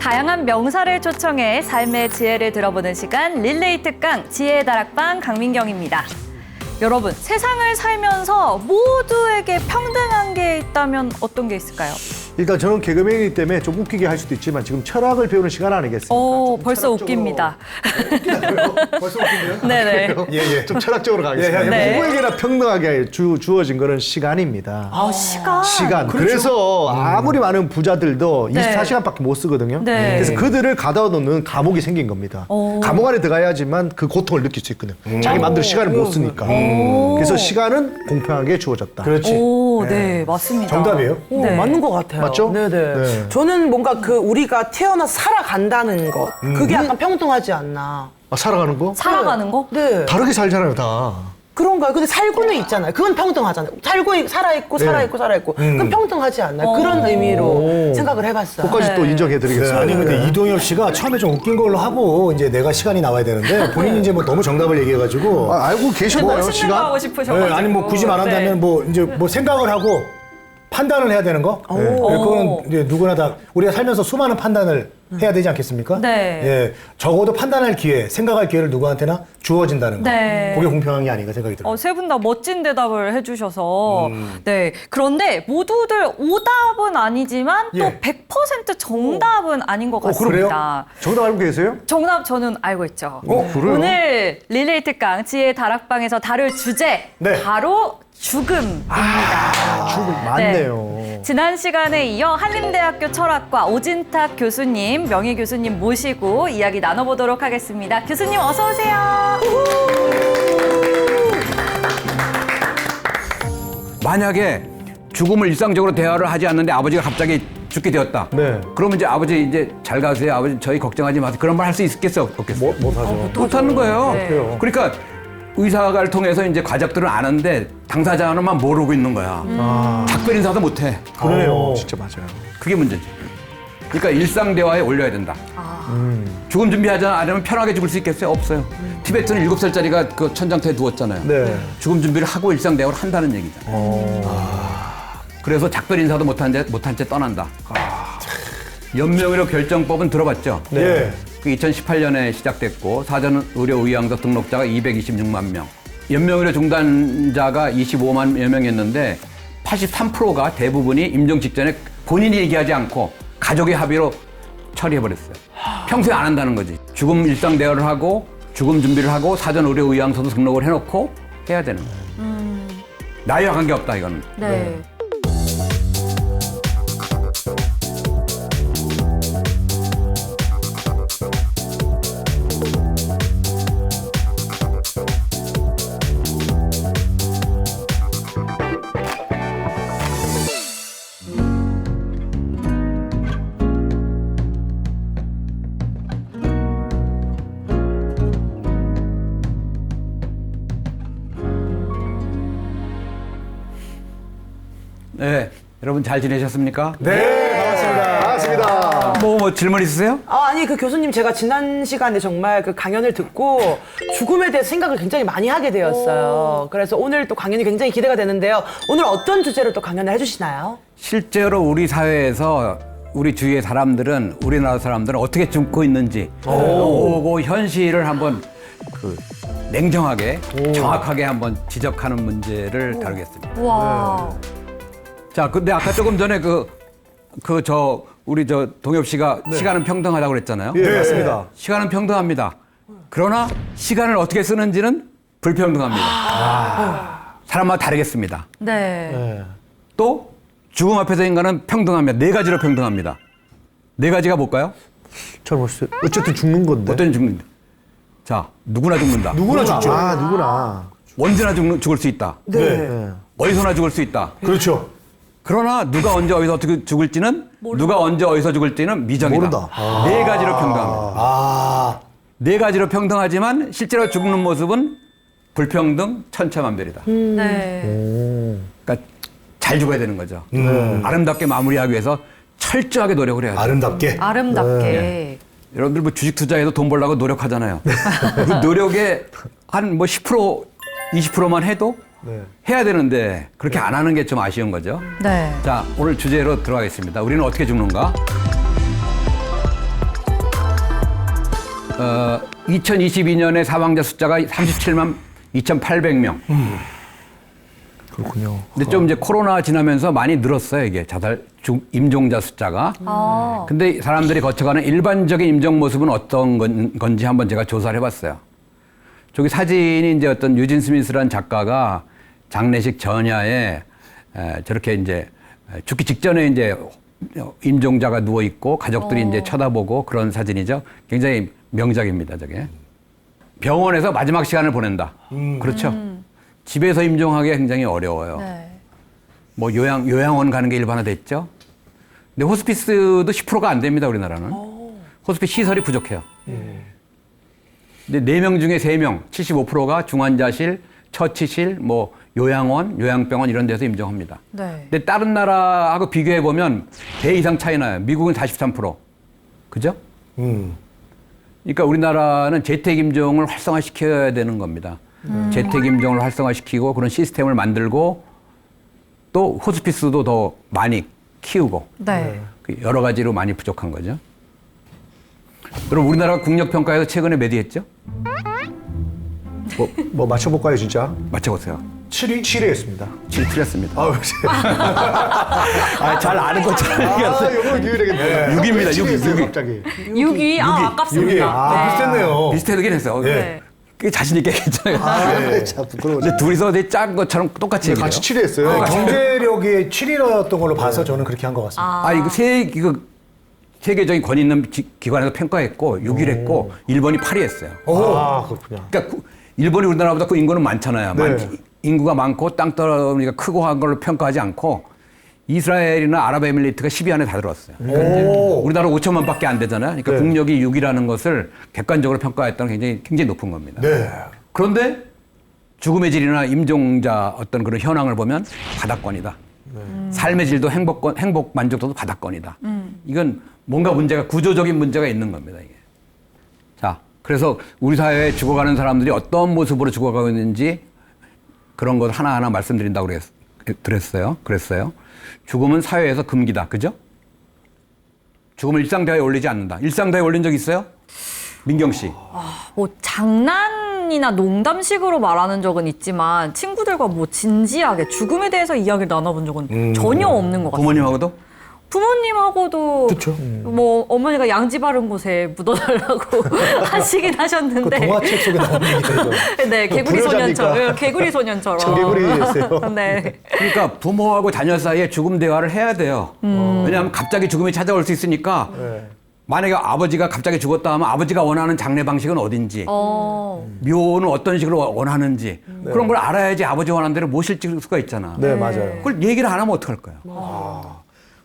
다양한 명사를 초청해 삶의 지혜를 들어보는 시간 릴레이 특강 지혜의 다락방 강민경입니다. 여러분, 세상을 살면서 모두에게 평등한 게 있다면 어떤 게 있을까요? 일단 저는 개그맨이기 때문에 좀 웃기게 할 수도 있지만 지금 철학을 배우는 시간 아니겠습니까? 벌써 웃깁니다. 벌써 웃긴데요? 네네. 예. 좀 철학적으로 가겠습니다. 네. 누구에게나 평등하게 주어진 거는 시간입니다. 시간. 시간. 그래서 아무리 많은 부자들도 네. 24시간밖에 못 쓰거든요. 네. 그래서 그들을 가둬놓는 감옥이 생긴 겁니다. 감옥 안에 들어가야지만 그 고통을 느낄 수 있거든요. 자기 마음대로 시간을 못 쓰니까. 그래서 시간은 공평하게 주어졌다. 그렇지. 네, 맞습니다. 정답이에요? 네. 맞는 것 같아요. 맞죠? 네네. 네. 저는 뭔가 그 우리가 태어나서 살아간다는 것, 그게 약간 평등하지 않나. 살아가는 거? 살아가는 거? 네. 다르게 살잖아요, 다. 그런가요? 근데 살고는 있잖아요. 그건 평등하잖아요. 살아있고, 살아있고. 그건 평등하지 않나요? 그런 의미로 생각을 해봤어요. 그것까지 또 인정해드리겠습니다. 아니 근데 이동엽 씨가 처음에 좀 웃긴 걸로 하고 이제 내가 시간이 나와야 되는데 본인이 이제 뭐 너무 정답을 얘기해가지고 알고 계시나요, 멋있는 거 시간? 하고 싶으셔가지고. 아니 뭐 굳이 말한다면 네. 뭐 이제 뭐 생각을 하고 판단을 해야 되는 거. 그건 이제 누구나 다 우리가 살면서 수많은 판단을 해야 되지 않겠습니까? 네. 예, 적어도 판단할 기회, 생각할 기회를 누구한테나 주어진다는 거. 네. 그게 공평한 게 아닌가 생각이 들어요. 세 분 다 멋진 대답을 해주셔서 네, 그런데 모두들 오답은 아니지만 또 예. 100% 정답은 아닌 것 같습니다. 정답 알고 계세요? 정답 저는 알고 있죠. 그래요? 오늘 릴레이 특강 지혜의 다락방에서 다룰 주제 네. 바로 죽음입니다. 죽음 맞네요. 지난 시간에 이어 한림대학교 철학과 오진탁 교수님, 명예 교수님 모시고 이야기 나눠보도록 하겠습니다. 교수님 어서 오세요. 만약에 죽음을 일상적으로 대화를 하지 않는데 아버지가 갑자기 죽게 되었다. 네. 그러면 이제 아버지 이제 잘 가세요. 아버지 저희 걱정하지 마세요. 그런 말 할 수 있겠어요? 없겠어요? 못하죠. 못하는 거예요. 네. 그러니까 의사가를 통해서 이제 과작들은 아는데 당사자는만 모르고 있는 거야. 작별 인사도 못해. 그러네요. 진짜 맞아요. 그게 문제지. 그러니까 일상 대화에 올려야 된다. 죽음 준비하지 않으면 편하게 죽을 수 있겠어요? 없어요. 티베트는 7살짜리가 그 천장터에 누웠잖아요. 네. 죽음 준비를 하고 일상 대화를 한다는 얘기잖아요. 그래서 작별 인사도 못한 채 떠난다. 연명의료 결정법은 들어봤죠? 네. 그 2018년에 시작됐고 사전 의료 의향서 등록자가 226만 명. 연명의료 중단자가 25만여 명이었는데 83%가 대부분이 임종 직전에 본인이 얘기하지 않고 가족의 합의로 처리해버렸어요. 평소에 안 한다는 거지. 죽음 일상 대화를 하고 죽음 준비를 하고 사전 의료 의향서도 등록을 해놓고 해야 되는 거예요. 나이와 관계없다 이거는. 네. 네, 여러분 잘 지내셨습니까? 네, 반갑습니다. 반갑습니다. 뭐 질문 있으세요? 아니, 그 교수님 제가 지난 시간에 정말 그 강연을 듣고 죽음에 대해서 생각을 굉장히 많이 하게 되었어요. 그래서 오늘 또 강연이 굉장히 기대가 되는데요. 오늘 어떤 주제로 또 강연을 해주시나요? 실제로 우리 사회에서 우리 주위의 사람들은 우리나라 사람들은 어떻게 죽고 있는지 그 현실을 한번 그 냉정하게 정확하게 한번 지적하는 문제를 다루겠습니다. 와. 자, 근데 아까 조금 전에 우리 동엽 씨가 시간은 평등하다고 그랬잖아요. 예, 맞습니다. 시간은 평등합니다. 그러나 시간을 어떻게 쓰는지는 불평등합니다. 사람마다 다르겠습니다. 네. 또 죽음 앞에서 인간은 평등합니다. 네 가지로 평등합니다. 네 가지가 뭘까요? 잘 모르겠어요. 어쨌든 죽는 건데. 어떤 죽는다. 자, 누구나 죽는다. 누구나 죽죠. 누구나. 언제나 죽을 수 있다. 네. 어디서나 죽을 수 있다. 그렇죠. 그러나 누가 언제 어디서 어떻게 죽을지는 누가 언제 어디서 죽을지는 미정이다. 모른다. 네 가지로 평등합니다. 아, 네 가지로 평등하지만 실제로 죽는 모습은 불평등, 천차만별이다. 네. 그러니까 잘 죽어야 되는 거죠. 아름답게 마무리하기 위해서 철저하게 노력을 해야 돼요. 아름답게. 아름답게. 여러분들 뭐 주식 투자해도 돈 벌려고 노력하잖아요. 그 노력에 한 뭐 10%, 20%만 해도 해야 되는데 그렇게 안 하는 게 좀 아쉬운 거죠. 네. 자, 오늘 주제로 들어가겠습니다. 우리는 어떻게 죽는가? 2022년에 사망자 숫자가 37만 2,800명. 그렇군요. 근데 좀 이제 코로나 지나면서 많이 늘었어요, 이게 임종자 숫자가. 근데 사람들이 거쳐가는 일반적인 임종 모습은 어떤 건지 한번 제가 조사를 해봤어요. 저기 사진이 이제 어떤 유진 스미스라는 작가가 장례식 전야에 저렇게 이제 죽기 직전에 이제 임종자가 누워 있고 가족들이 이제 쳐다보고 그런 사진이죠. 굉장히 명작입니다, 저게. 병원에서 마지막 시간을 보낸다. 그렇죠. 집에서 임종하기 굉장히 어려워요. 네. 뭐 요양원 가는 게 일반화됐죠. 근데 호스피스도 10%가 안 됩니다, 우리나라는. 호스피스 시설이 부족해요. 근데 4명 중에 3명, 75%가 중환자실, 처치실, 뭐 요양원, 요양병원 이런 데서 임종합니다. 네. 근데 다른 나라하고 비교해 보면 배 이상 차이 나요. 미국은 43%. 그죠? 그러니까 우리나라는 재택 임종을 활성화시켜야 되는 겁니다. 재택 임종을 활성화시키고 그런 시스템을 만들고 또 호스피스도 더 많이 키우고 네. 여러 가지로 많이 부족한 거죠. 그럼 우리나라 국력평가에서 최근에 몇 위 했죠? 뭐 맞춰볼까요, 진짜? 맞춰보세요. 7위? 7위 했습니다. 7위 틀렸습니다. 잘 아는 것처럼 얘기했어요. 이거 기회되겠네요. 6위입니다. 7위 6위. 했어요, 6위. 갑자기. 6위? 아, 아깝습니다. 비슷했네요. 비슷하긴 했어요. 네. 꽤 자신 있게 했잖아요. 네. 참 부끄러워. 근데 둘이서 되게 짠 것처럼 똑같이 얘기해요. 같이 7위 했어요. 경제력이 7위였던 걸로 봐서 저는 그렇게 한 것 같습니다. 이거 세계적인 권위 있는 기관에서 평가했고 6위를 했고 일본이 8위 했어요. 아, 그렇군요. 그러니까 일본이 우리나라보다 그 인구는 많잖아요. 네. 인구가 많고 땅덩어리가 크고 한 걸로 평가하지 않고 이스라엘이나 아랍에미리트가 10위 안에 다 들어왔어요. 우리나라 5천만밖에 안 되잖아요. 그러니까 네. 국력이 6위라는 것을 객관적으로 평가했다는 게 굉장히 높은 겁니다. 네. 그런데 죽음의 질이나 임종자 어떤 그런 현황을 보면 바닥권이다. 삶의 질도 행복 만족도도 바닥권이다. 이건 뭔가 문제가 구조적인 문제가 있는 겁니다. 이게. 자, 그래서 우리 사회에 죽어가는 사람들이 어떤 모습으로 죽어가고 있는지 그런 것 하나하나 말씀드린다고 그랬어요. 죽음은 사회에서 금기다. 그죠? 죽음을 일상대화에 올리지 않는다. 일상대화에 올린 적 있어요? 민경 씨. 뭐 장난이나 농담식으로 말하는 적은 있지만 친구들과 뭐 진지하게 죽음에 대해서 이야기를 나눠본 적은 전혀 없는 것 같아요. 부모님하고도? 부모님하고도 뭐 어머니가 양지 바른 곳에 묻어달라고 하시긴 그 하셨는데 동화책 속에 나오는 얘기죠. 네, 개구리 소년처럼 개구리 소년처럼 청개구리였어요. 네. 그러니까 부모하고 자녀 사이에 죽음 대화를 해야 돼요. 왜냐하면 갑자기 죽음이 찾아올 수 있으니까 만약에 아버지가 갑자기 죽었다 하면 아버지가 원하는 장례 방식은 어딘지 묘는 어떤 식으로 원하는지 그런 걸 알아야지 아버지 원하는 대로 모실 수가 있잖아. 네, 맞아요. 그걸 얘기를 안 하면 어떡할 거야.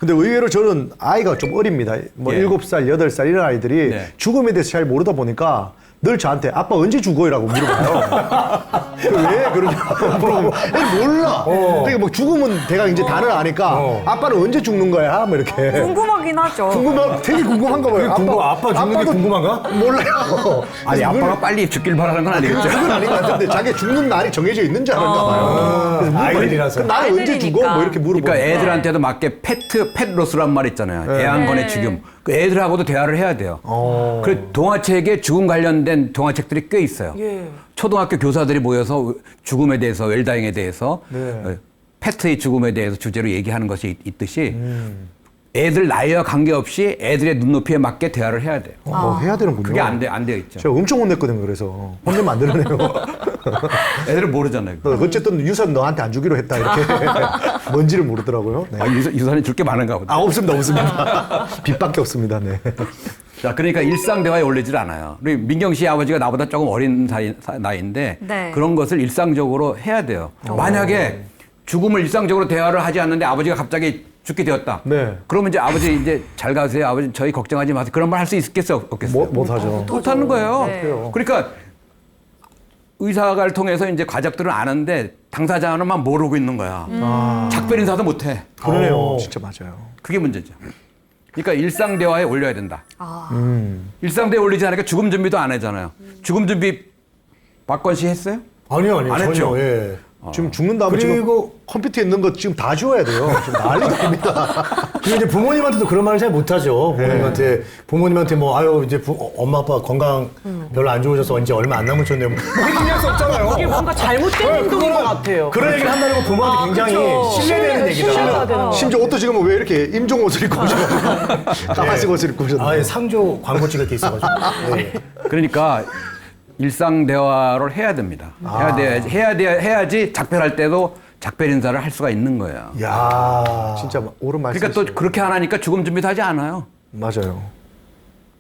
근데 의외로 저는 아이가 좀 어립니다. 뭐 예. 7살, 8살 이런 아이들이 네. 죽음에 대해서 잘 모르다 보니까 늘 저한테 아빠 언제 죽어요라고 물어봐요. 왜 그러냐고 물어보면 애들 몰라. 그러니까 뭐 죽음은 대강 이제 다는 아니까 아빠는 언제 죽는 거야? 뭐 이렇게. 궁금하긴 하죠. 되게 궁금한가 봐요. 아빠 죽는 게 아빠도 궁금한가? 몰라요. 아니 아빠가 빨리 죽길 바라는 건 아니겠죠. 그건 아닌 것 같은데 자기 죽는 날이 정해져 있는 줄 알았나 봐요. 그래서 아이들이라서. 그럼 나는 언제 죽어? 아이들이니까. 뭐 이렇게 물어보니까. 그러니까 애들한테도 맞게 펫로스란 말 있잖아요. 애완권의 네. 죽음. 그 애들하고도 대화를 해야 돼요. 그래서 동화책에 죽음 관련된 동화책들이 꽤 있어요. 예. 초등학교 교사들이 모여서 죽음에 대해서, 웰다잉에 대해서, 페트의 죽음에 대해서 주제로 얘기하는 것이 있듯이 애들 나이와 관계없이 애들의 눈높이에 맞게 대화를 해야 돼요. 뭐 해야 되는군요. 그게 안 되어 있죠. 제가 엄청 혼냈거든요. 그래서 혼내면 안 되네요. 애들은 모르잖아요. 어쨌든 유산 너한테 안 주기로 했다 이렇게 뭔지를 모르더라고요. 네. 아, 유산이 줄 게 많은가 보다. 아 없습니다. 빚밖에 없습니다. 네. 자, 그러니까 일상 대화에 올리질 않아요. 우리 민경 씨 아버지가 나보다 조금 어린 나이인데 네. 그런 것을 일상적으로 해야 돼요. 만약에 죽음을 일상적으로 대화를 하지 않는데 아버지가 갑자기 죽게 되었다. 네. 그러면 이제 아버지 이제 잘 가세요. 아버지 저희 걱정하지 마세요. 그런 말 할 수 있겠어요? 없겠어요? 못하죠. 못하는 거예요. 네. 그러니까 의사가를 통해서 이제 가족들은 아는데 당사자는만 모르고 있는 거야. 작별 인사도 못해. 그러네요. 진짜 맞아요. 그게 문제죠. 그러니까 일상 대화에 올려야 된다. 일상 대화에 올리지 않으니까 죽음 준비도 안 하잖아요. 죽음 준비 박건 씨 했어요? 아니요, 안 전혀. 했죠? 예. 지금 죽는 다음에 지금 그리고- 컴퓨터에 있는 거 지금 다 지워야 돼요. 지금 난리가 납니다. 그리고 이제 부모님한테도 그런 말을 잘 못하죠. 부모님한테 뭐, 아유, 이제 엄마, 아빠 건강 별로 안 좋으셔서 이제 얼마 안 남으셨네요. 뭐 그렇게 얘기할 수 없잖아요. 이게 뭔가 잘못된 행동인 것 같아요. 그런 얘기를 한다는 건 부모한테 굉장히 그쵸. 신뢰되는 얘기다. 신뢰가 되는 심지어 옷도 지금 왜 이렇게 임종 옷을 입고 오셨나요? 까만색 옷을 입고 오셨나요? 아, 예, 상조 광고 찍을 게 있어가지고. 네. 그러니까 일상 대화를 해야 됩니다. 해야지 작별할 때도 작별 인사를 할 수가 있는 거예요. 야, 진짜 옳은 말씀. 그러니까 또 그렇게 안 하니까 죽음 준비도 하지 않아요. 맞아요.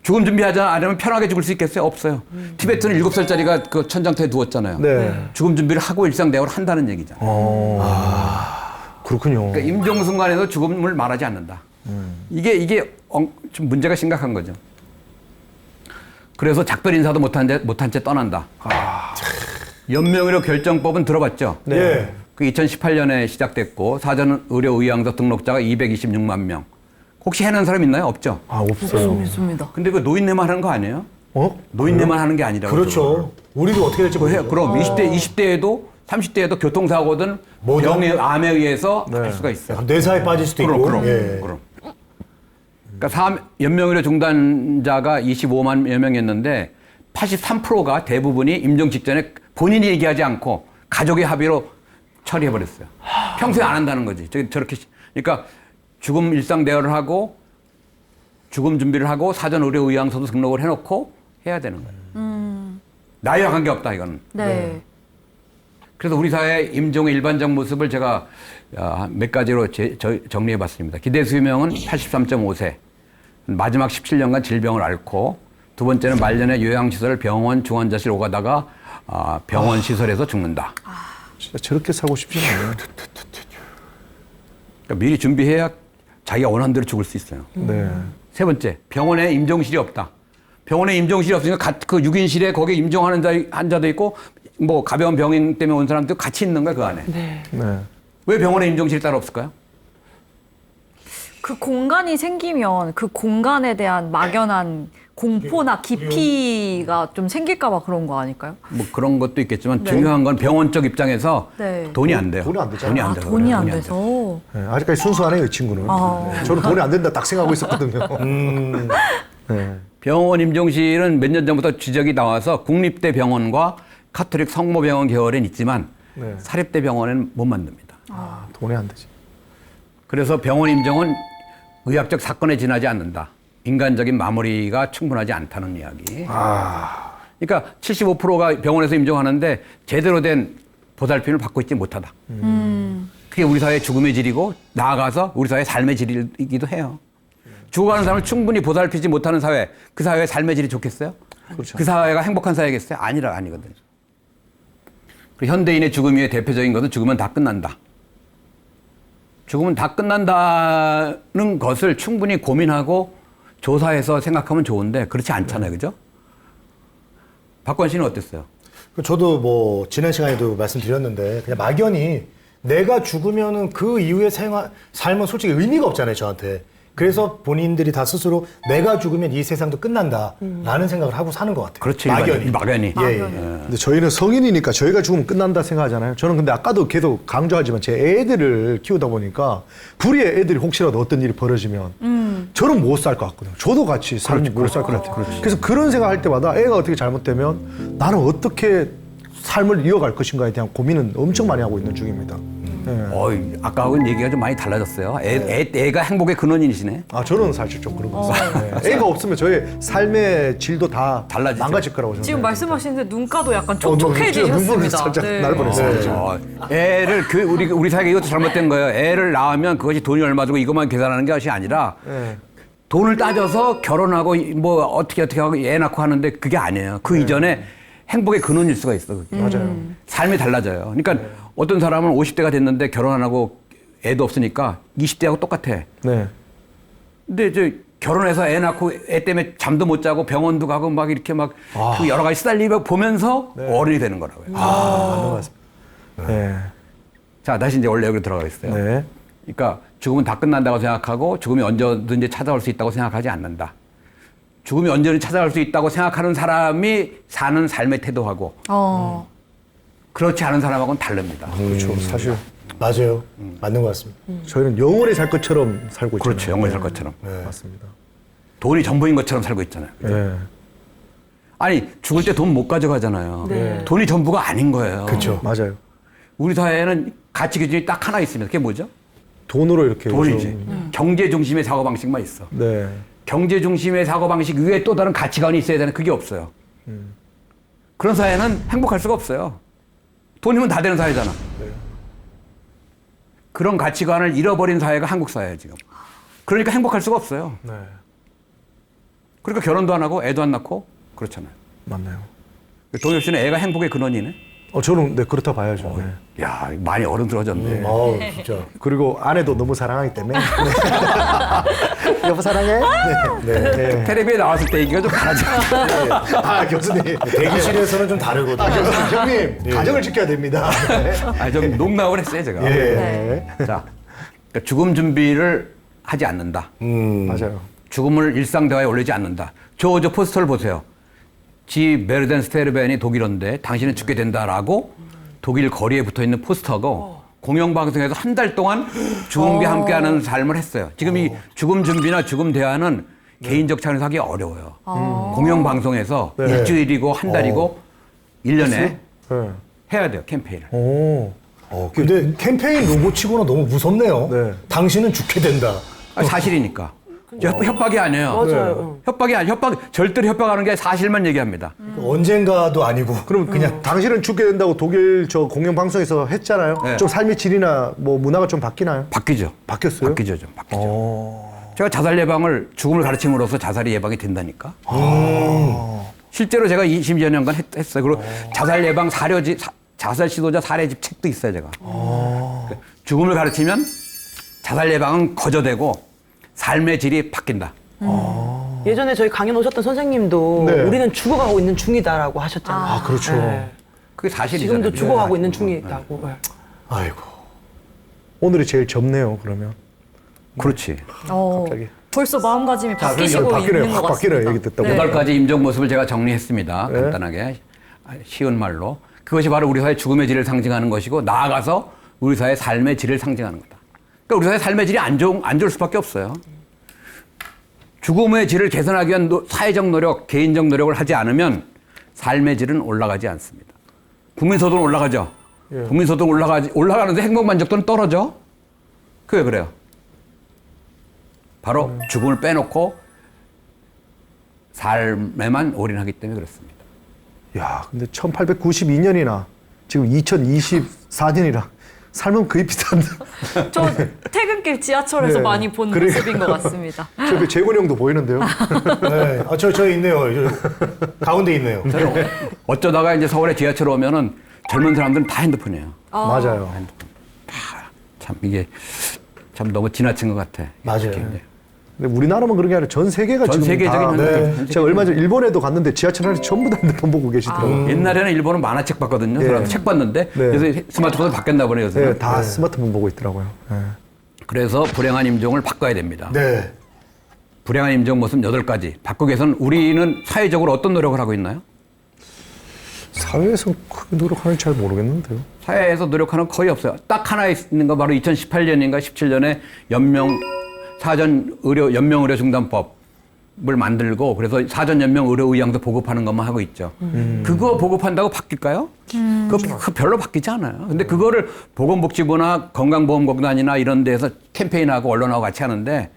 죽음 준비하지 않으면 편하게 죽을 수 있겠어요? 없어요. 티베트는 7살짜리가 그 천장터에 누웠잖아요. 네. 죽음 준비를 하고 일상 대화를 한다는 얘기잖아요. 그렇군요. 그러니까 임종 순간에도 죽음을 말하지 않는다. 이게 좀 문제가 심각한 거죠. 그래서 작별 인사도 못한 채 떠난다. 연명의료 결정법은 들어봤죠? 네. 그 2018년에 시작됐고 사전 의료 의향서 등록자가 226만 명. 혹시 해낸 사람 있나요? 없죠. 아, 없어요. 있습니다. 근데 그 노인네만 하는 거 아니에요? 어? 노인네만 하는 게 아니라고. 그렇죠. 우리도 어떻게 될지 모르죠. 그럼 20대에도 30대에도 교통사고든 뭐든? 병에 암에 의해서 할 수가 있어요. 뇌사에 빠질 수도 있고. 그럼. 예. 그러니까 연명의료 중단자가 25만여 명이었는데 83%가 대부분이 임종 직전에 본인이 얘기하지 않고 가족의 합의로 처리해버렸어요. 평소에 안 한다는 거지. 저렇게. 그러니까 죽음 일상 대화를 하고 죽음 준비를 하고 사전 의료 의향서도 등록을 해놓고 해야 되는 거예요. 나이와 관계없다 이거는. 네. 그래서 우리 사회 임종의 일반적 모습을 제가 몇 가지로 정리해봤습니다. 기대 수명은 83.5세. 마지막 17년간 질병을 앓고, 두 번째는 말년에 요양시설, 병원, 중환자실 오가다가 병원 시설에서 죽는다. 진짜 저렇게 살고 싶지 않아요. 그러니까 미리 준비해야 자기가 원하는 대로 죽을 수 있어요. 네. 세 번째, 병원에 임종실이 없다. 병원에 임종실이 없으니까 그 6인실에 거기에 임종하는 환자도 있고, 뭐 가벼운 병 때문에 온 사람도 같이 있는 거야, 그 안에. 네. 네. 왜 병원에 임종실이 따로 없을까요? 그 공간이 생기면 그 공간에 대한 막연한 공포나 기피가 좀 생길까 봐 그런 거 아닐까요? 뭐 그런 것도 있겠지만 중요한 건 병원 쪽 입장에서 네. 돈이 안 돼요. 돈이 안 되잖아요. 돈이 안 아, 돼서 돈이 그래요. 안 돈이 돼서. 네, 아직까지 순수하네요, 이 친구는. 네, 저는 돈이 안 된다 딱 생각하고 있었거든요. 네. 병원 임종실은 몇 년 전부터 지적이 나와서 국립대 병원과 카톨릭 성모병원 계열은 있지만 네. 사립대 병원은 못 만듭니다. 아, 돈이 안 되지. 그래서 병원 임종은 의학적 사건에 지나지 않는다. 인간적인 마무리가 충분하지 않다는 이야기. 그러니까 75%가 병원에서 임종하는데 제대로 된 보살핌을 받고 있지 못하다. 그게 우리 사회의 죽음의 질이고 나아가서 우리 사회의 삶의 질이기도 해요. 죽어가는 사람을 충분히 보살피지 못하는 사회, 그 사회의 삶의 질이 좋겠어요? 그렇죠. 그 사회가 행복한 사회겠어요? 아니거든요. 그리고 현대인의 죽음의 대표적인 것은 죽으면 다 끝난다. 죽으면 다 끝난다는 것을 충분히 고민하고 조사해서 생각하면 좋은데 그렇지 않잖아요. 그죠? 박관 씨는 어땠어요? 저도 뭐 지난 시간에도 말씀드렸는데 그냥 막연히 내가 죽으면은 그 이후의 삶은 솔직히 의미가 없잖아요, 저한테. 그래서 본인들이 다 스스로 내가 죽으면 이 세상도 끝난다라는 생각을 하고 사는 것 같아요. 그렇지. 막연히. 예, 예. 근데 저희는 성인이니까 저희가 죽으면 끝난다 생각하잖아요. 저는 근데 아까도 계속 강조하지만 제 애들을 키우다 보니까 불의의 애들이 혹시라도 어떤 일이 벌어지면 저는 못 살 것 같거든요. 저도 같이 살지 못 살 것 같아요. 그래서 그런 생각할 때마다 애가 어떻게 잘못되면 나는 어떻게 삶을 이어갈 것인가에 대한 고민은 엄청 많이 하고 있는 중입니다. 네. 아까하고는 얘기가 좀 많이 달라졌어요. 애가 행복의 근원이시네. 아, 저는 사실 좀 그런 거 있어요. 네. 애가 없으면 저의 삶의 질도 다 달라지죠. 망가질 거라고 저는 지금 생각합니다. 말씀하시는데 눈가도 약간 눈물이 촉촉해지셨습니다. 살짝 네. 날 뻔했어요. 애를 우리 사회가 이것도 잘못된 거예요. 애를 낳으면 그것이 돈이 얼마 주고 이것만 계산하는 것이 아니라 네. 돈을 따져서 결혼하고 뭐 어떻게 하고 애 낳고 하는데 그게 아니에요. 그 이전에 행복의 근원일 수가 있어. 그게. 맞아요. 삶이 달라져요. 그러니까 어떤 사람은 50대가 됐는데 결혼 안 하고 애도 없으니까 20대하고 똑같아. 네. 근데 이제 결혼해서 애 낳고 애 때문에 잠도 못 자고 병원도 가고 막 이렇게 막 그 여러 가지 시달리고 보면서 어른이 되는 거라고요. 맞는 것 같습니다. 네. 자, 다시 이제 원래 여기로 들어가겠어요. 네. 그러니까 죽음은 다 끝난다고 생각하고 죽음이 언제든지 찾아올 수 있다고 생각하지 않는다. 죽음이 언제든지 찾아올 수 있다고 생각하는 사람이 사는 삶의 태도하고 그렇지 않은 사람하고는 다릅니다. 그렇죠. 사실 맞아요. 맞는 것 같습니다. 저희는 영원히 살 것처럼 살고 있잖아요. 그렇죠. 영원히 살 것처럼. 맞습니다. 돈이 전부인 것처럼 살고 있잖아요. 네. 아니 죽을 때 돈 못 가져가잖아요. 돈이 전부가 아닌 거예요. 그렇죠. 맞아요. 우리 사회에는 가치 기준이 딱 하나 있습니다. 그게 뭐죠? 돈으로 이렇게 돈이지. 좀- 경제 중심의 사고 방식만 있어. 네. 경제 중심의 사고 방식 위에 또 다른 가치관이 있어야 되는 그게 없어요. 그런 사회는 행복할 수가 없어요. 돈이면 다 되는 사회잖아. 그런 가치관을 잃어버린 사회가 한국 사회예요 지금. 그러니까 행복할 수가 없어요. 네. 그러니까 결혼도 안 하고 애도 안 낳고 그렇잖아요. 맞나요? 동엽 씨는 애가 행복의 근원이네. 저는 네 그렇다 봐야죠. 네. 야 많이 어른들어졌네. 아우, 진짜. 그리고 아내도 너무 사랑하기 때문에. 네. 여보 사랑해. 네. 네. 텔레비에 나왔을 때 얘기가 좀 다르죠. 아 교수님. 대기실에서는 좀 다르거든요. 교수님 형님 가정을 지켜야 됩니다. 네. 좀 농담을 했어요 제가. 네. 자, 그러니까 죽음 준비를 하지 않는다. 맞아요. 죽음을 일상 대화에 올리지 않는다. 저 포스터를 보세요. 지 베르덴 스테르벤이 독일어인데 당신은 죽게 된다라고 독일 거리에 붙어 있는 포스터고 공영방송에서 한 달 동안 죽음과 함께하는 삶을 했어요. 지금 이 죽음 준비나 죽음 대화는 개인적 차원에서 하기 어려워요. 공영방송에서 네. 일주일이고 한 달이고 1년에 네. 해야 돼요 캠페인을. 오. 근데 캠페인 로고치고는 너무 무섭네요. 네. 당신은 죽게 된다. 사실이니까. 협박이 아니에요. 맞아요. 협박이 아니 절대로 협박하는 게 사실만 얘기합니다. 언젠가도 아니고. 그럼 그냥 당신은 죽게 된다고 독일 저 공영 방송에서 했잖아요. 네. 좀 삶의 질이나 뭐 문화가 좀 바뀌나요? 바뀌죠. 바뀌었어요? 바뀌죠, 좀 바뀌죠. 제가 자살 예방을 죽음을 가르침으로써 자살이 예방이 된다니까. 실제로 제가 20여 년간 했어요. 그리고 자살 예방 자살 시도자 사례집 책도 있어요, 제가. 죽음을 가르치면 자살 예방은 거저되고 삶의 질이 바뀐다. 예전에 저희 강연 오셨던 선생님도 네. 우리는 죽어가고 있는 중이다라고 하셨잖아요. 아 그렇죠. 네. 그게 사실이잖아요. 지금도 죽어가고 있는 중이다고. 네. 아이고. 오늘이 제일 젊네요. 그러면. 그렇지. 갑자기. 벌써 마음가짐이 바뀌시고 바뀌네요. 있는 확 것 바뀌네요. 같습니다. 얘기 듣다 네. 보니까. 8가지 임종 모습을 제가 정리했습니다. 네. 간단하게. 쉬운 말로. 그것이 바로 우리 사회의 죽음의 질을 상징하는 것이고 나아가서 우리 사회의 삶의 질을 상징하는 거다. 그러니까 우리 사회의 삶의 질이 안 좋을 수밖에 없어요. 죽음의 질을 개선하기 위한 사회적 노력, 개인적 노력을 하지 않으면 삶의 질은 올라가지 않습니다. 국민소득은 올라가죠. 예. 국민소득 올라가는데 행복 만족도는 떨어져. 그게 그래요. 바로 죽음을 빼놓고 삶에만 올인하기 때문에 그렇습니다. 야, 근데 1892년이나 지금 2024년이라 삶은 거의 비슷한데. 저 퇴근길 지하철에서 네. 많이 본 그러니까. 모습인 것 같습니다. 저기 재곤 형도 보이는데요. 네. 저 있네요. 가운데 있네요. 저는 어쩌다가 이제 서울에 지하철 오면은 젊은 사람들은 다 핸드폰이에요. 맞아요. 참 이게 참 너무 지나친 것 같아. 맞아요. 특히 이제. 근데 우리나라만 그런 게 아니라 전 세계가 전 지금 세계적인 다. 현상. 제가 얼마 전에 일본에도 갔는데 지하철 안에 전부 다 핸드폰 보고 계시더라고요. 옛날에는 일본은 만화책 봤거든요. 네. 사람 책 봤는데 네. 요새 스마트폰으로 바뀌었나 보네요. 요새. 네, 다 스마트폰 보고 있더라고요. 네. 그래서 불행한 임종을 바꿔야 됩니다. 네. 불행한 임종 모습 8가지. 바꾸기 위해서는 우리는 사회적으로 어떤 노력을 하고 있나요? 사회에서 크게 노력하는지 잘 모르겠는데요. 사회에서 노력하는 거 거의 없어요. 딱 하나 있는 거 바로 2018년인가 17년에 사전 의료 연명 의료 중단법을 만들고 그래서 사전 연명 의료 의향서 보급하는 것만 하고 있죠. 그거 보급한다고 바뀔까요? 그거 별로 바뀌지 않아요. 근데 그거를 보건복지부나 건강보험공단이나 이런 데서 캠페인하고 언론하고 같이 하는데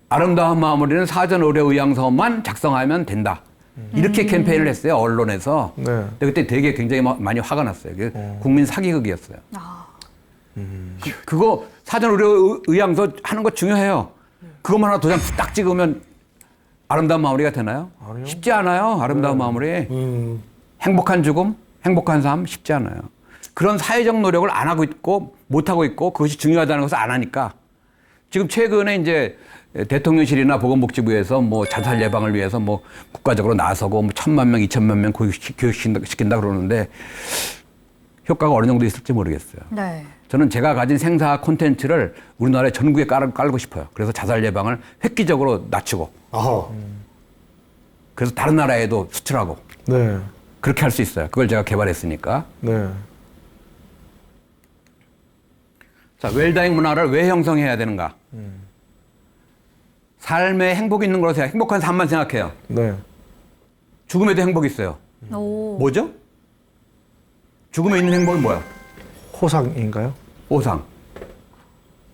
아름다운 마무리는 사전 의료 의향서만 작성하면 된다. 이렇게 캠페인을 했어요, 언론에서. 네. 근데 그때 되게 굉장히 많이 화가 났어요. 그게 국민 사기극이었어요. 그거 사전 의료 의향서 하는 거 중요해요. 그것만 하나 도장 딱 찍으면 아름다운 마무리가 되나요? 쉽지 않아요, 아름다운 마무리. 행복한 죽음, 행복한 삶 쉽지 않아요. 그런 사회적 노력을 안 하고 있고 못 하고 있고 그것이 중요하다는 것을 안 하니까 지금 최근에 이제 대통령실이나 보건복지부에서 뭐 자살 예방을 위해서 뭐 국가적으로 나서고 뭐 1,000만 명, 2,000만 명 교육시킨다 그러는데 효과가 어느 정도 있을지 모르겠어요. 네. 저는 제가 가진 생사 콘텐츠를 우리나라의 전국에 깔고 싶어요. 그래서 자살 예방을 획기적으로 낮추고 아하. 그래서 다른 나라에도 수출하고 네. 그렇게 할 수 있어요. 그걸 제가 개발했으니까. 네. 자, 웰다잉 문화를 왜 형성해야 되는가? 삶에 행복이 있는 거로 생각, 행복한 삶만 생각해요. 네. 죽음에도 행복이 있어요. 오. 뭐죠? 죽음에 있는 행복은 뭐야? 호상인가요? 보상.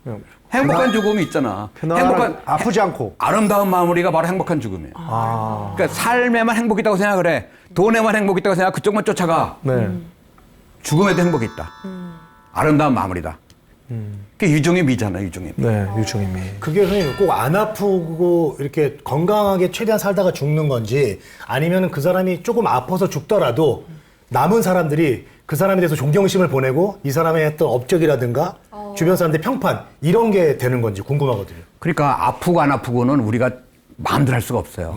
그냥 행복한 죽음이 있잖아. 편안한, 아프지 않고. 아름다운 마무리가 바로 행복한 죽음이에요. 아. 그러니까 삶에만 행복이 있다고 생각을 해. 돈에만 행복이 있다고 생각, 그쪽만 쫓아가. 네. 죽음에도 행복이 있다. 아름다운 마무리다. 그게 유종의 미잖아, 유종의 미. 네, 유충임이. 그게 선생님 꼭 안 아프고 이렇게 건강하게 최대한 살다가 죽는 건지 아니면 그 사람이 조금 아파서 죽더라도 남은 사람들이 그 사람에 대해서 존경심을 보내고 이 사람의 했던 업적이라든가 주변 사람들의 평판 이런 게 되는 건지 궁금하거든요. 그러니까 아프고 안 아프고는 우리가 마음대로 할 수가 없어요.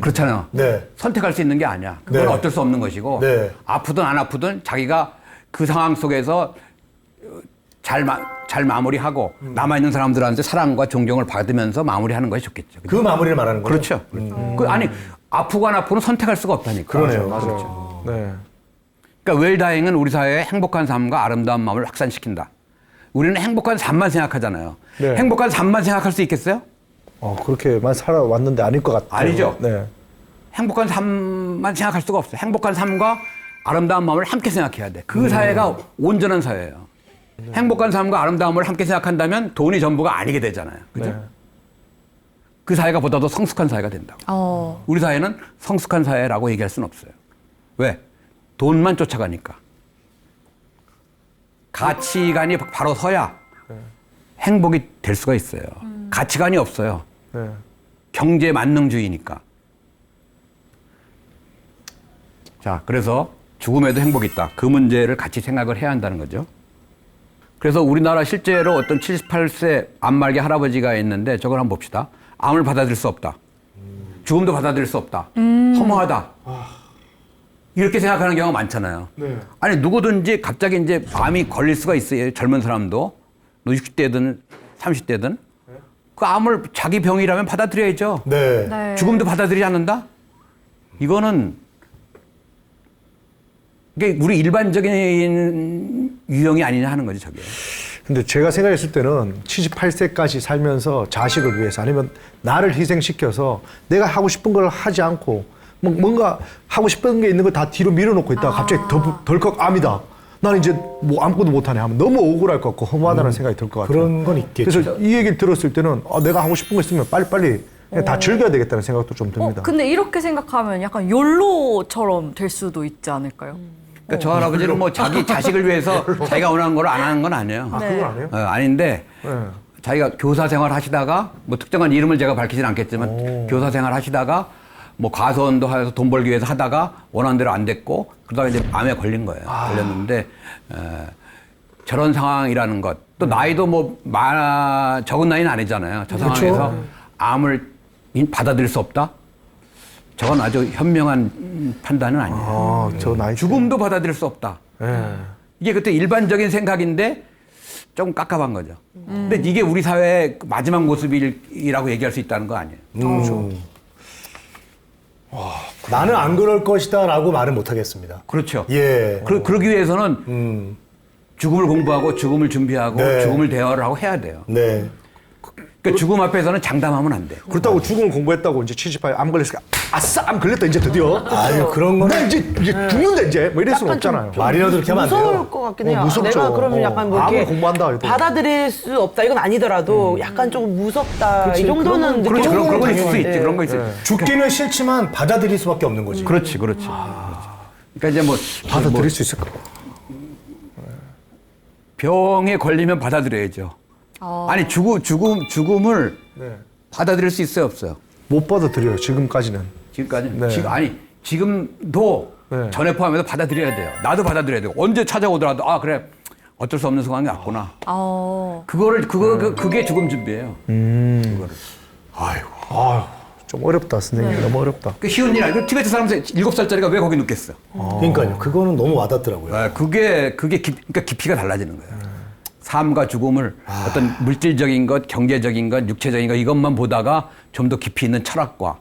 그렇잖아요. 네. 선택할 수 있는 게 아니야. 그건 네. 어쩔 수 없는 것이고 네. 아프든 안 아프든 자기가 그 상황 속에서 잘 마무리하고 남아있는 사람들한테 사랑과 존경을 받으면서 마무리하는 것이 좋겠죠. 그 마무리를 말하는 거죠. 그렇죠. 아니 아프고 안 아프고는 선택할 수가 없다니까. 그러네요. 맞아요. 네. 그러니까 웰다잉은 우리 사회의 행복한 삶과 아름다운 마음을 확산시킨다. 우리는 행복한 삶만 생각하잖아요. 네. 행복한 삶만 생각할 수 있겠어요? 그렇게만 살아왔는데 아닐 것 같아요. 아니죠. 네. 행복한 삶만 생각할 수가 없어요. 행복한 삶과 아름다운 마음을 함께 생각해야 돼. 그 사회가 온전한 사회예요. 행복한 삶과 아름다움을 함께 생각한다면 돈이 전부가 아니게 되잖아요. 그죠? 네. 그 사회가 보다 더 성숙한 사회가 된다고. 우리 사회는 성숙한 사회라고 얘기할 수는 없어요. 왜? 돈만 쫓아가니까. 가치관이 바로 서야 행복이 될 수가 있어요. 가치관이 없어요. 네. 경제 만능주의니까. 자, 그래서 죽음에도 행복이 있다. 그 문제를 같이 생각을 해야 한다는 거죠. 그래서 우리나라 실제로 어떤 78세 암말기 할아버지가 있는데 저걸 한번 봅시다. 암을 받아들일 수 없다. 죽음도 받아들일 수 없다. 허무하다. 이렇게 생각하는 경우가 많잖아요. 네. 아니 누구든지 갑자기 이제 암이 걸릴 수가 있어요. 젊은 사람도. 60대든 30대든. 그 암을 자기 병이라면 받아들여야죠. 네. 네. 죽음도 받아들이지 않는다? 이거는 이게 우리 일반적인 유형이 아니냐 하는 거죠, 저게. 근데 제가 생각했을 때는 78세까지 살면서 자식을 위해서 아니면 나를 희생시켜서 내가 하고 싶은 걸 하지 않고 뭔가 하고 싶은 게 있는 거 다 뒤로 밀어놓고 있다가 갑자기 덜컥 암이다. 나는 이제 뭐 아무것도 못하네 하면 너무 억울할 것 같고 허무하다는 생각이 들 것 같아요. 그런 건 있겠죠. 그래서 이 얘기를 들었을 때는 내가 하고 싶은 거 있으면 빨리빨리 그냥 다 즐겨야 되겠다는 생각도 좀 듭니다. 근데 이렇게 생각하면 약간 욜로처럼 될 수도 있지 않을까요? 그러니까 저 할아버지는 뭐 자기 자식을 위해서 자기가 원하는 걸 안 하는 건 아니에요. 그건 아니에요? 아닌데 네. 자기가 교사 생활 하시다가 뭐 특정한 이름을 제가 밝히진 않겠지만 교사 생활 하시다가 뭐 가수원도 해서 돈 벌기 위해서 하다가 원하는 대로 안 됐고 그러다가 이제 암에 걸린 거예요. 걸렸는데 저런 상황이라는 것 또 나이도 뭐 적은 나이는 아니잖아요. 저 상황에서 암을 받아들일 수 없다? 저건 아주 현명한 판단은 아니에요. 저 나이 죽음도 받아들일 수 없다. 네. 이게 그때 일반적인 생각인데 조금 깝깝한 거죠. 근데 이게 우리 사회의 마지막 모습이라고 얘기할 수 있다는 거 아니에요. 그렇죠. 나는 안 그럴 것이다라고 말은 못 하겠습니다. 그렇죠. 예. 그러기 위해서는 죽음을 공부하고 죽음을 준비하고 네. 죽음을 대화를 하고 해야 돼요. 네. 그러니까 죽음 앞에서는 장담하면 안 돼요. 그렇다고 죽음을 공부했다고 이제 78에 암 걸렸으니까 아싸 암 걸렸다 이제 드디어. 아유, 그런 거는- 나 이제 죽는다 이제 뭐 이럴 수는 없잖아요. 말이라도 그렇게 하면 안 돼요. 무서울 것 같긴 해요. 무섭죠. 내가 그러면 약간 뭐 암을 이렇게 공부한다 해도. 받아들일 수 없다 이건 아니더라도 약간 조금 무섭다 이 정도는 그렇죠. 느껴보는 그런 거 있을 수 거예요. 있지. 그런 거 있어요. 죽기는 싫지만 받아들일 수밖에 없는 거지. 그렇지. 그러니까 이제 뭐 받아들일 수 있을까? 병에 걸리면 받아들여야죠. 아니 죽음을 네. 받아들일 수 있어요, 없어요? 못 받아들여요 지금까지는. 지금까지 네. 지금도 네. 전에 포함해서 받아들여야 돼요. 나도 받아들여야 돼요. 언제 찾아오더라도 그래 어쩔 수 없는 상황이 왔구나. 그게 죽음 준비예요. 아유 좀 어렵다 선생님. 너무 어렵다. 그 쉬운 일 아니고 티베트 사람 7살짜리가 왜 거기 눕겠어? 그러니까요. 그거는 너무 와닿더라고요. 그러니까 깊이가 달라지는 거예요. 삶과 죽음을 어떤 물질적인 것, 경제적인 것, 육체적인 것 이것만 보다가 좀 더 깊이 있는 철학과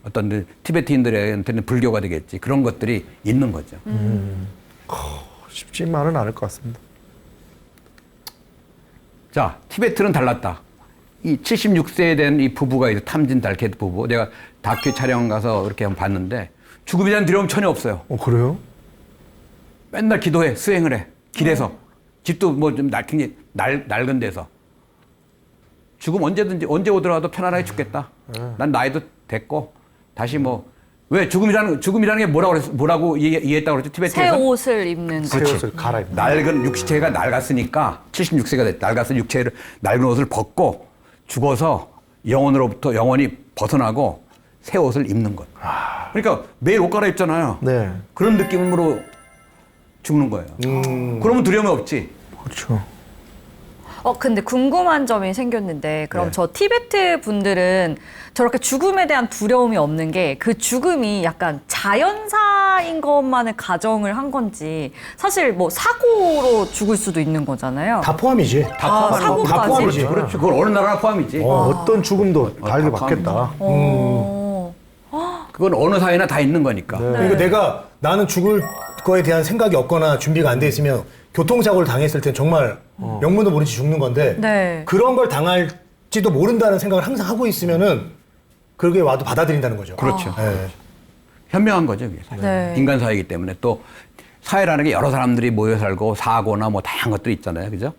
어떤 티베트인들한테는 불교가 되겠지. 그런 것들이 있는 거죠. 쉽지만은 않을 것 같습니다. 자, 티베트는 달랐다. 이 76세에 된 이 부부가 있어. 탐진 달켓 부부. 내가 다큐 촬영 가서 그렇게 한번 봤는데 죽음에 대한 두려움 전혀 없어요. 그래요? 맨날 기도해, 수행을 해. 길에서. 집도 뭐 좀 굉장히 낡은 데서. 죽음 언제든지, 언제 오더라도 편안하게 죽겠다. 난 나이도 됐고, 다시 뭐, 왜 죽음이라는 게 뭐라고 이해했다고 그랬죠? 새 티베트에서? 옷을 입는 거. 새 옷을 갈아입는. 낡은 육체가 낡았으니까 76세가 낡았으니 육체를 낡은 옷을 벗고 죽어서 영혼으로부터 영혼이 벗어나고 새 옷을 입는 것. 그러니까 매일 옷 갈아입잖아요. 네. 그런 느낌으로 죽는 거예요. 그러면 두려움이 없지. 그렇죠. 근데 궁금한 점이 생겼는데, 그럼 네. 저 티베트 분들은 저렇게 죽음에 대한 두려움이 없는 게 그 죽음이 약간 자연사인 것만을 가정을 한 건지, 사실 뭐 사고로 죽을 수도 있는 거잖아요. 다 포함이지. 다 포함하는 거. 사고까지? 다 포함이지. 그렇죠. 그건 어느 나라나 포함이지. 어떤 죽음도 달게 받겠다. 그건 어느 사회나 다 있는 거니까. 그러니까 나는 죽을 거에 대한 생각이 없거나 준비가 안 돼 있으면 교통사고를 당했을 땐 정말 영문도 모르지 죽는 건데 네. 그런 걸 당할지도 모른다는 생각을 항상 하고 있으면은 그게 와도 받아들인다는 거죠. 그렇죠. 네. 현명한 거죠. 그게 사실. 네. 인간 사회이기 때문에 또 사회라는 게 여러 사람들이 모여 살고 사고나 뭐 다양한 것들이 있잖아요. 그죠?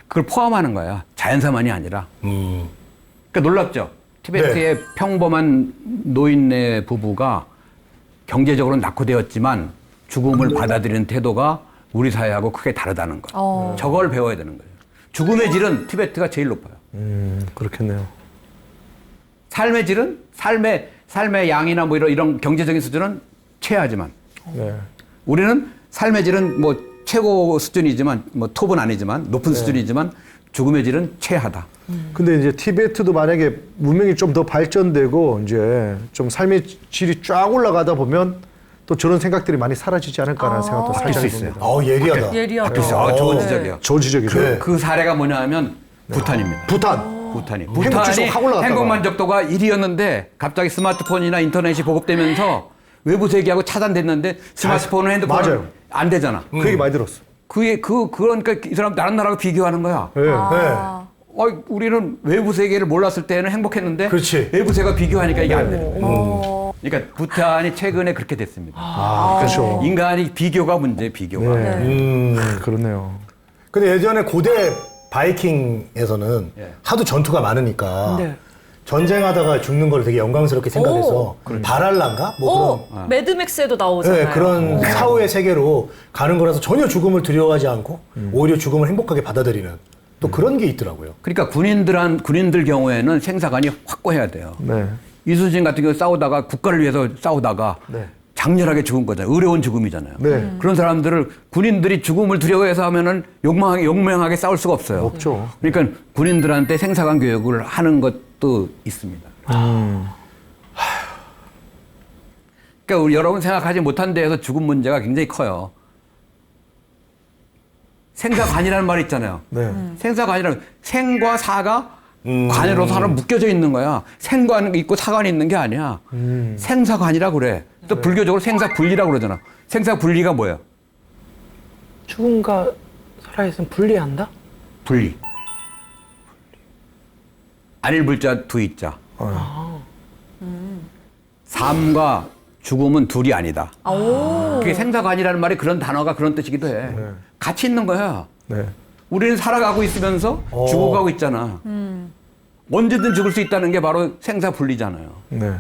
그걸 포함하는 거야. 자연사만이 아니라. 그러니까 놀랍죠. 티베트의 평범한 노인네 부부가 경제적으로 낙후되었지만 죽음을 받아들이는 태도가 우리 사회하고 크게 다르다는 거. 저걸 배워야 되는 거예요. 죽음의 질은 티베트가 제일 높아요. 그렇겠네요. 삶의 질은 삶의 양이나 뭐 이런 경제적인 수준은 최하지만 네. 우리는 삶의 질은 뭐 최고 수준이지만 뭐 톱은 아니지만 높은 수준이지만 죽음의 질은 최하다. 근데 이제 티베트도 만약에 문명이 좀 더 발전되고 이제 좀 삶의 질이 쫙 올라가다 보면 또 저런 생각들이 많이 사라지지 않을까라는 생각도 바뀔 수 살짝 있어요. 듭니다. 예리하다. 예리하다. 글쎄요. 좋은 지적이요. 저 지적이죠. 네. 그 사례가 뭐냐 하면 부탄입니다. 부탄. 부탄이 행복지수 확 올라갔다가. 행복 만족도가 1위였는데 갑자기 스마트폰이나 인터넷이 보급되면서 외부 세계하고 차단됐는데 스마트폰은 핸드폰은 맞아요. 안 되잖아. 그 얘기 많이 들었어. 그러니까 이 사람 다른 나라하고 비교하는 거야. 네. 우리는 외부 세계를 몰랐을 때는 행복했는데 그렇지. 외부 세계가 비교하니까 이게 안 되는 거야. 그러니까 부탄이 최근에 그렇게 됐습니다. 그렇죠. 인간이 비교가 문제, 비교가. 네. 그렇네요. 근데 예전에 고대 바이킹에서는 예. 하도 전투가 많으니까 네. 전쟁하다가 죽는 걸 되게 영광스럽게 생각해서 바랄란가? 뭐 그런 매드맥스에도 네, 나오잖아요. 그런 사후의 세계로 가는 거라서 전혀 죽음을 두려워하지 않고 오히려 죽음을 행복하게 받아들이는 또 그런 게 있더라고요. 그러니까 군인들 경우에는 생사관이 확고해야 돼요. 네. 이수진 같은 경우 싸우다가 국가를 위해서 싸우다가 네. 장렬하게 죽은 거잖아요. 어려운 죽음이잖아요. 네. 그런 사람들을 군인들이 죽음을 두려워해서 하면은 용맹하게 싸울 수가 없어요. 없죠. 그러니까 군인들한테 생사관 교육을 하는 것도 있습니다. 그러니까 우리 여러분 생각하지 못한 데에서 죽음 문제가 굉장히 커요. 생사관이라는 말이 있잖아요. 네. 생사관이라는 생과 사가 관으로서 하나 묶여져 있는 거야. 생관 있고 사관이 있는 게 아니야. 생사관이라 그래. 또 불교적으로 생사분리라고 그러잖아. 생사분리가 뭐야? 죽음과 살아있으면 분리한다? 분리. 안일불자 두이자. 삶과 죽음은 둘이 아니다. 그게 생사관이라는 말이 그런 단어가 그런 뜻이기도 해. 같이 있는 거야. 네. 우리는 살아가고 있으면서 죽어가고 있잖아. 언제든 죽을 수 있다는 게 바로 생사분리잖아요. 네.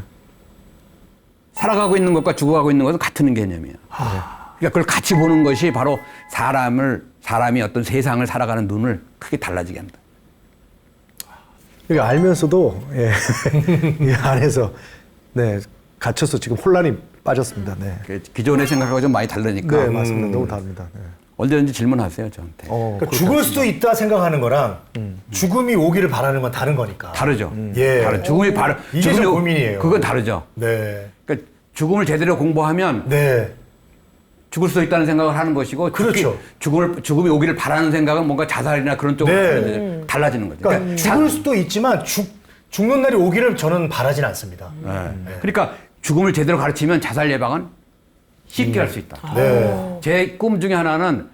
살아가고 있는 것과 죽어가고 있는 것은 같은 개념이야. 그러니까 그걸 같이 보는 것이 바로 사람이 어떤 세상을 살아가는 눈을 크게 달라지게 한다. 이게 알면서도 이 안에서 네 갇혀서 지금 혼란이 빠졌습니다. 네. 기존의 생각하고 좀 많이 다르니까 네 맞습니다. 너무 다릅니다. 네. 언제든지 질문하세요 저한테. 그러니까 죽을 수도 있다 생각하는 거랑 죽음이 오기를 바라는 건 다른 거니까. 다르죠. 예. 다르죠. 죽음이 바로 이게 좀 고민이에요. 그건 다르죠. 네. 그러니까 죽음을 제대로 공부하면 네. 죽을 수 있다는 생각을 하는 것이고 그렇죠. 죽음이 오기를 바라는 생각은 뭔가 자살이나 그런 쪽으로 네. 하면 달라지는 거죠. 그러니까 죽을 수도 있지만 죽는 날이 오기를 저는 바라진 않습니다. 그러니까 죽음을 제대로 가르치면 자살 예방은 쉽게 할 수 있다. 네. 제 꿈 중에 하나는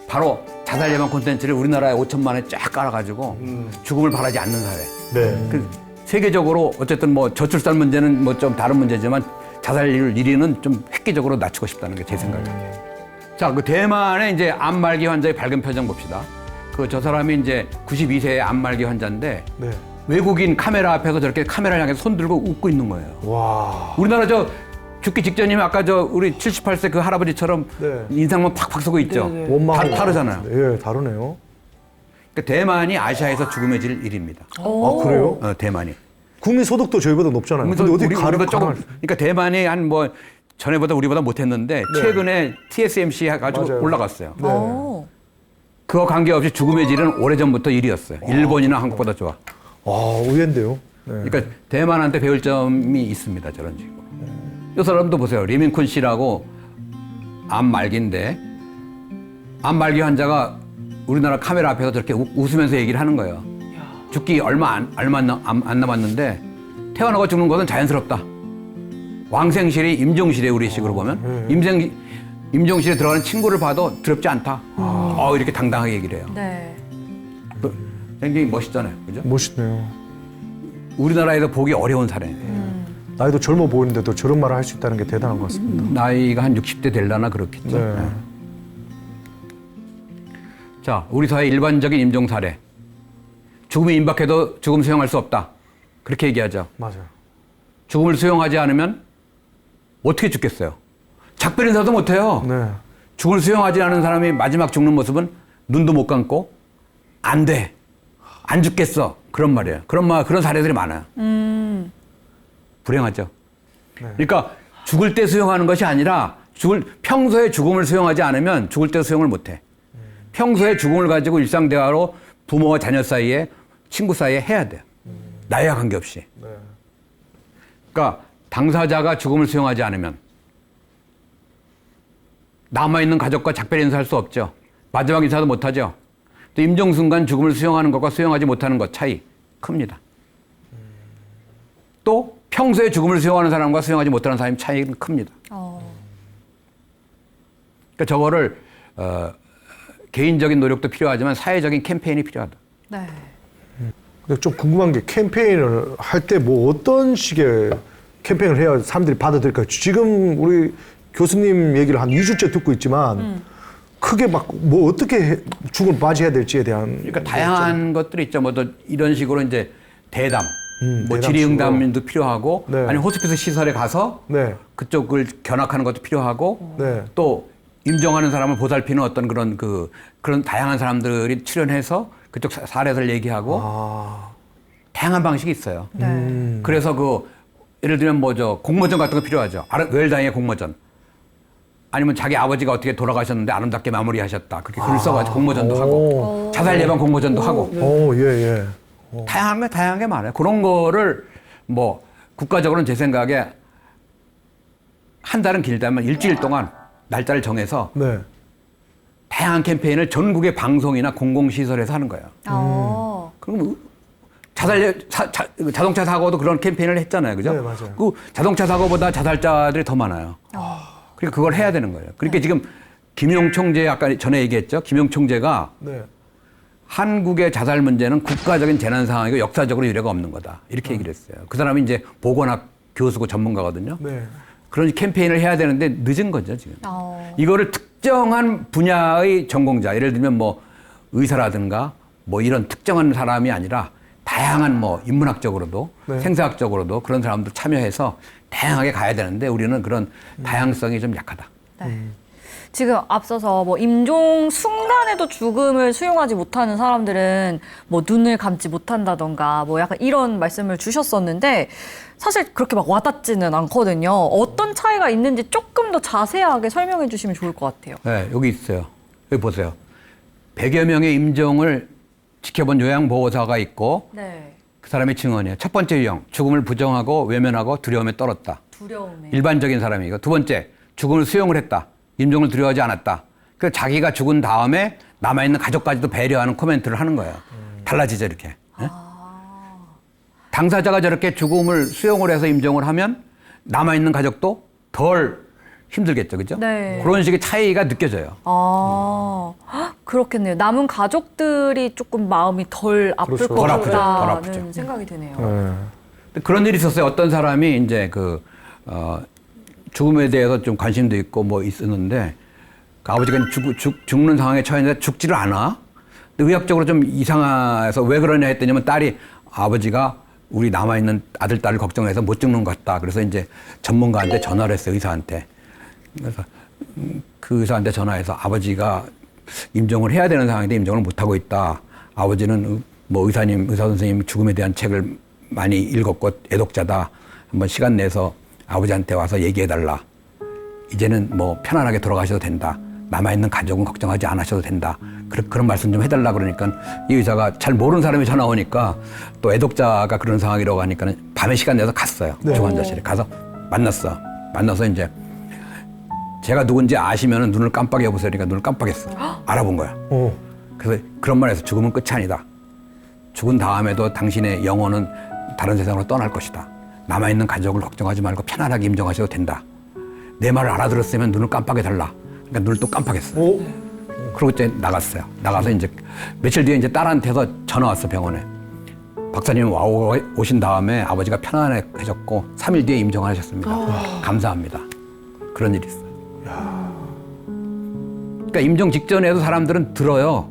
바로 자살 예방 콘텐츠를 우리나라에 5천만 원에 쫙 깔아가지고 죽음을 바라지 않는 사회. 네. 그 세계적으로 어쨌든 뭐 저출산 문제는 뭐 좀 다른 문제지만 자살률 1위는 좀 획기적으로 낮추고 싶다는 게 제 생각이에요. 자, 그 대만의 이제 암말기 환자의 밝은 표정 봅시다. 그 저 사람이 이제 92세의 암말기 환자인데 네. 외국인 카메라 앞에서 저렇게 카메라를 향해서 손 들고 웃고 있는 거예요. 와. 우리나라 저 죽기 직전이면 아까 저 우리 78세 그 할아버지처럼 네. 인상만 팍팍 쓰고 있죠. 네, 네. 원망. 다르잖아요. 예, 다르네요. 그러니까 대만이 아시아에서 죽음의 질 1위입니다. 아, 그래요? 대만이. 국민 소득도 저희보다 높잖아요. 그래서 근데 어떻게 우리가 조금 가능할 그러니까 대만이 한 뭐 전에보다 우리보다 못했는데 최근에 TSMC 해가지고 맞아요. 올라갔어요. 네. 오. 그거 관계없이 죽음의 질은 오래전부터 1위였어요. 일본이나 한국보다 좋아. 아, 의외인데요. 네. 그러니까 대만한테 배울 점이 있습니다. 저런 식으로. 이 사람도 보세요. 리민쿤 씨라고 암 말기인데 암 말기 환자가 우리나라 카메라 앞에서 저렇게 웃으면서 얘기를 하는 거예요. 죽기 얼마 안 남았는데 태어나고 죽는 것은 자연스럽다. 왕생실이 임종실에 우리 식으로 보면 임종실에 들어가는 친구를 봐도 두렵지 않다. 이렇게 당당하게 얘기를 해요. 네. 굉장히 멋있잖아요. 그죠? 멋있네요. 우리나라에서 보기 어려운 사례예요. 나이도 젊어 보이는데도 저런 말을 할 수 있다는 게 대단한 것 같습니다. 나이가 한 60대 될라나 그렇겠죠. 네. 네. 자, 우리 사회 일반적인 임종 사례. 죽음이 임박해도 죽음 수용할 수 없다. 그렇게 얘기하죠. 맞아요. 죽음을 수용하지 않으면 어떻게 죽겠어요? 작별 인사도 못해요. 네. 죽음을 수용하지 않은 사람이 마지막 죽는 모습은 눈도 못 감고 안 돼. 안 죽겠어. 그런 말이에요. 그런 사례들이 많아요. 불행하죠. 네. 그러니까 죽을 때 수용하는 것이 아니라 평소에 죽음을 수용하지 않으면 죽을 때 수용을 못 해. 평소에 죽음을 가지고 일상 대화로 부모와 자녀 사이에 친구 사이에 해야 돼요. 나이와 관계없이. 네. 그러니까 당사자가 죽음을 수용하지 않으면 남아있는 가족과 작별 인사할 수 없죠. 마지막 인사도 못하죠. 또 임종 순간 죽음을 수용하는 것과 수용하지 못하는 것 차이 큽니다. 또 평소에 죽음을 수용하는 사람과 수용하지 못하는 사람의 차이는 큽니다. 그러니까 저거를 개인적인 노력도 필요하지만 사회적인 캠페인이 필요하다. 네. 근데 좀 궁금한 게 캠페인을 할 때 뭐 어떤 식의 캠페인을 해야 사람들이 받아들일까요? 지금 우리 교수님 얘기를 한 2주째 듣고 있지만 크게 막 뭐 어떻게 죽음을 맞이해야 될지에 대한 그러니까 다양한 것들이 있죠. 뭐 또 이런 식으로 이제 대담, 뭐 대담식으로. 질의응답도 필요하고, 네. 아니면 호스피스 시설에 가서 네. 그쪽을 견학하는 것도 필요하고, 네. 또 임종하는 사람을 보살피는 어떤 그런 다양한 사람들이 출연해서 그쪽 사례를 얘기하고 다양한 방식이 있어요. 네. 그래서 예를 들면 뭐 공모전 같은 거 필요하죠. 웰다잉의 공모전. 아니면 자기 아버지가 어떻게 돌아가셨는데 아름답게 마무리하셨다. 그렇게 글을 써가지고 공모전도 하고, 자살 예방 공모전도 하고. 예. 다양한 게 많아요. 그런 거를 뭐 국가적으로는 제 생각에 한 달은 길다면 일주일 동안 날짜를 정해서 네. 다양한 캠페인을 전국의 방송이나 공공시설에서 하는 거예요. 그럼 자동차 사고도 그런 캠페인을 했잖아요. 그죠? 네, 맞아요. 그 자동차 사고보다 자살자들이 더 많아요. 그러니까 그걸 해야 되는 거예요. 그러니까 지금 김용 총재 아까 전에 얘기했죠. 김용 총재가 네. 한국의 자살 문제는 국가적인 재난 상황이고 역사적으로 유례가 없는 거다. 이렇게 얘기를 했어요. 그 사람이 이제 보건학 교수고 전문가거든요. 네. 그런 캠페인을 해야 되는데 늦은 거죠, 지금. 이거를 특정한 분야의 전공자, 예를 들면 뭐 의사라든가 뭐 이런 특정한 사람이 아니라 다양한 뭐 인문학적으로도 네. 생사학적으로도 그런 사람들 참여해서 다양하게 가야 되는데 우리는 그런 다양성이 좀 약하다. 네. 지금 앞서서 뭐 임종 순간에도 죽음을 수용하지 못하는 사람들은 뭐 눈을 감지 못한다던가 뭐 약간 이런 말씀을 주셨었는데 사실 그렇게 막 와닿지는 않거든요. 어떤 차이가 있는지 조금 더 자세하게 설명해 주시면 좋을 것 같아요. 네, 여기 있어요. 여기 보세요. 100여 명의 임종을 지켜본 요양보호사가 있고 네. 그 사람의 증언이에요. 첫 번째 유형, 죽음을 부정하고 외면하고 두려움에 떨었다. 두려움에. 일반적인 사람이고 두 번째, 죽음을 수용을 했다. 임종을 두려워하지 않았다. 그래서 자기가 죽은 다음에 남아있는 가족까지도 배려하는 코멘트를 하는 거예요. 달라지죠, 이렇게. 네? 당사자가 저렇게 죽음을 수용을 해서 임종을 하면 남아있는 가족도 덜 힘들겠죠, 그죠? 네. 그런 식의 차이가 느껴져요. 헉, 그렇겠네요. 남은 가족들이 조금 마음이 덜 아플 그렇죠. 것 덜 아프죠. 덜 같다는 아프죠. 생각이 드네요. 근데 그런 일이 있었어요. 어떤 사람이 이제 죽음에 대해서 좀 관심도 있고 뭐 있었는데 그 아버지가 죽는 상황에 처했는데 죽지를 않아. 근데 의학적으로 좀 이상해서 왜 그러냐 했더니만 딸이 아버지가 우리 남아있는 아들, 딸을 걱정해서 못 죽는 것 같다. 그래서 이제 전문가한테 전화를 했어요, 의사한테. 그래서 그 의사한테 전화해서 아버지가 임종을 해야 되는 상황인데 임종을 못하고 있다. 아버지는 뭐 의사 선생님 죽음에 대한 책을 많이 읽었고 애독자다. 한번 시간 내서 아버지한테 와서 얘기해달라. 이제는 뭐 편안하게 돌아가셔도 된다. 남아있는 가족은 걱정하지 않으셔도 된다. 그런 말씀 좀 해달라 그러니까 이 의사가 잘 모르는 사람이 전화 오니까 또 애독자가 그런 상황이라고 하니까 밤에 시간 내서 갔어요. 중환자실에 가서 만나서 이제 제가 누군지 아시면 눈을 깜빡여 보세요. 그러니까 눈을 깜빡했어. 알아본 거야. 그래서 그런 말에서 죽음은 끝이 아니다. 죽은 다음에도 당신의 영혼은 다른 세상으로 떠날 것이다. 남아있는 가족을 걱정하지 말고 편안하게 임종하셔도 된다. 내 말을 알아들었으면 눈을 깜빡여달라. 그러니까 눈을 또 깜빡했어요. 그러고 이제 나갔어요. 나가서 이제 며칠 뒤에 이제 딸한테서 전화 왔어, 병원에. 박사님 오신 다음에 아버지가 편안해졌고 3일 뒤에 임종하셨습니다. 감사합니다. 그런 일이 있어요. 그러니까 임종 직전에도 사람들은 들어요.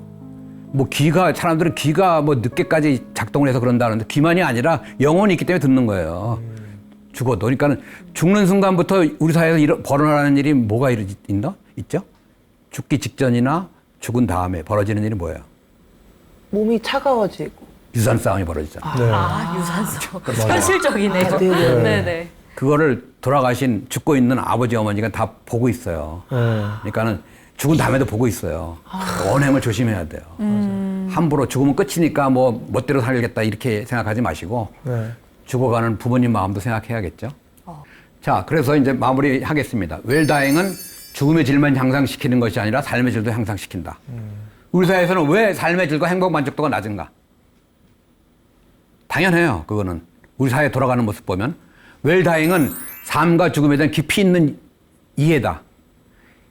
사람들은 귀가 뭐 늦게까지 작동을 해서 그런다는데 귀만이 아니라 영혼이 있기 때문에 듣는 거예요. 죽어도. 그러니까 죽는 순간부터 우리 사회에서 벌어나는 일이 뭐가 있죠? 죽기 직전이나 죽은 다음에 벌어지는 일이 뭐예요? 몸이 차가워지고. 유산 싸움이 벌어지잖아요. 유산소. 현실적이네요. 네네. 그거를 돌아가신 죽고 있는 아버지 어머니가 다 보고 있어요. 그러니까는 죽은 다음에도 보고 있어요. 언행을 조심해야 돼요. 함부로 죽으면 끝이니까 뭐 멋대로 살겠다 이렇게 생각하지 마시고 죽어가는 부모님 마음도 생각해야겠죠. 자, 그래서 이제 마무리하겠습니다. 웰다잉은 죽음의 질만 향상시키는 것이 아니라 삶의 질도 향상시킨다. 우리 사회에서는 왜 삶의 질과 행복 만족도가 낮은가? 당연해요. 그거는 우리 사회 돌아가는 모습 보면 웰다잉은 삶과 죽음에 대한 깊이 있는 이해다.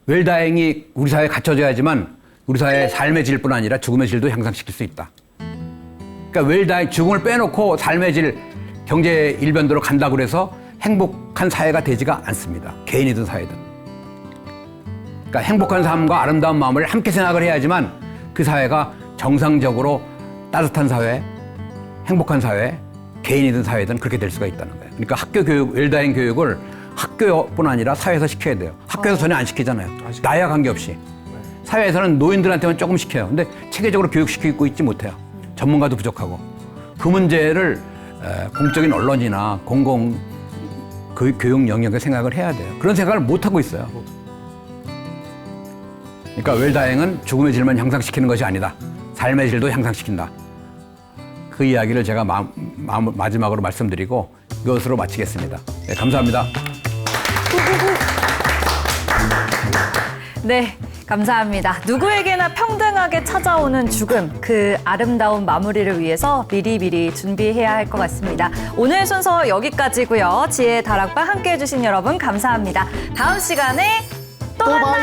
웰다잉이 우리 사회에 갖춰져야지만 우리 사회의 삶의 질뿐 아니라 죽음의 질도 향상시킬 수 있다. 그러니까 웰다잉, 죽음을 빼놓고 삶의 질, 경제 일변도로 간다고 그래서 행복한 사회가 되지가 않습니다. 개인이든 사회든. 그러니까 행복한 삶과 아름다운 마음을 함께 생각을 해야지만 그 사회가 정상적으로 따뜻한 사회, 행복한 사회, 개인이든 사회든 그렇게 될 수가 있다는 거예요. 그러니까 학교 교육, 웰다잉 교육을 학교뿐 아니라 사회에서 시켜야 돼요. 학교에서 전혀 안 시키잖아요. 나이와 관계없이. 사회에서는 노인들한테만 조금 시켜요. 근데 체계적으로 교육시키고 있지 못해요. 전문가도 부족하고. 그 문제를 공적인 언론이나 공공 교육 영역에 생각을 해야 돼요. 그런 생각을 못하고 있어요. 그러니까 웰다잉은 죽음의 질만 향상시키는 것이 아니다. 삶의 질도 향상시킨다. 그 이야기를 제가 마지막으로 말씀드리고 이것으로 마치겠습니다. 네, 감사합니다. 네, 감사합니다. 누구에게나 평등하게 찾아오는 죽음, 그 아름다운 마무리를 위해서 미리미리 준비해야 할 것 같습니다. 오늘 순서 여기까지고요. 지혜의 다락방 함께해 주신 여러분 감사합니다. 다음 시간에 또 만나요.